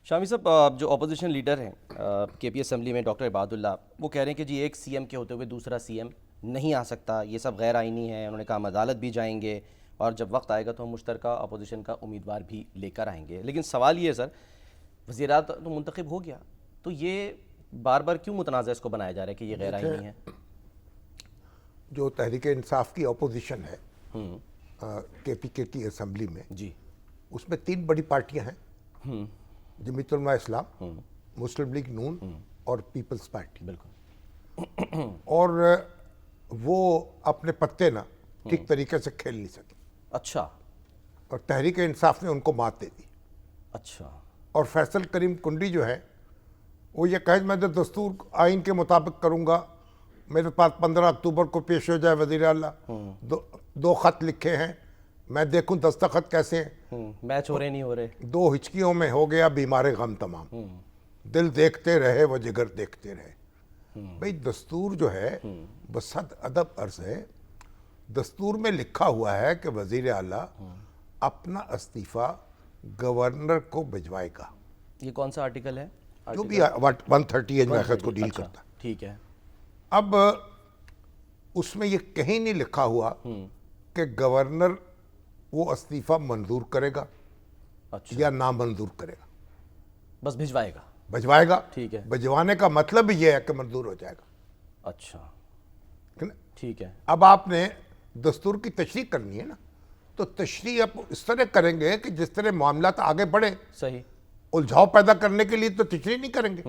शामी साहब, जो opposition leader हैं केपी असेंबली में डॉक्टर इबादुल्ला, वो कह रहे हैं कि जी एक सीएम के होते हुए दूसरा सीएम नहीं आ सकता, ये सब गैर आइनी है। उन्होंने कहा हम अदालत भी जाएंगे और जब वक्त आएगा तो हम मुश्तरका अपोजिशन का उम्मीदवार भी लेकर आएंगे। लेकिन सवाल ये है सर, वज़ीर-ए-आज़म तो मुंतखब हो गया, तो ये बार बार क्यों मुतनाज़ इसको बनाया जा रहा है कि ये गैर आइनी है? जो तहरीक इंसाफ की अपोजिशन है केपीके की असेंबली में, जी। उसमें 3 बड़ी पार्टियां हैं, जमीयत उलमा इस्लाम, मुस्लिम लीग नून और पीपल्स पार्टी। बिल्कुल। और वो अपने पत्ते ना ठीक तरीके से खेल नहीं सकी अच्छा। और तहरीक इंसाफ ने उनको मात दे दी। अच्छा। और फैसल करीम कुंडी जो है वो ये कहे मैं तो दस्तूर आइन के मुताबिक करूंगा, मेरे पास 15 अक्टूबर को पेश हो जाए वज़ीर आला, दो खत लिखे हैं, मैं देखूं दस्तखत कैसे हैं। मैच हो रहे नहीं हो रहे। 2 हिचकियों में हो गया बीमार गम तमाम, दिल देखते रहे वो जिगर देखते रहे। भाई दस्तूर जो है बसद अदब अर्ज है, दस्तूर में लिखा हुआ है कि वज़ीर आला अपना इस्तीफा गवर्नर को भिजवाएगा। ये कौन सा आर्टिकल है? जो भी 130 मैखत को डील अच्छा, करता है। ठीक है। अब उसमें ये कहीं नहीं लिखा हुआ कि गवर्नर वो इस्तीफा मंजूर करेगा अच्छा, या ना मंजूर करेगा, बस भिजवाएगा। भिजवाएगा। ठीक है। भिजवाने का मतलब ये है कि मंजूर हो जाएगा। अच्छा, ठीक है? ठीक है। अब आपने दस्तूर की तशरीह करनी है ना, तो तशरीह आप इस तरह करेंगे कि जिस तरह मामला आगे बढ़े। सही। उलझाव पैदा करने के लिए तो तशरीह नहीं करेंगे।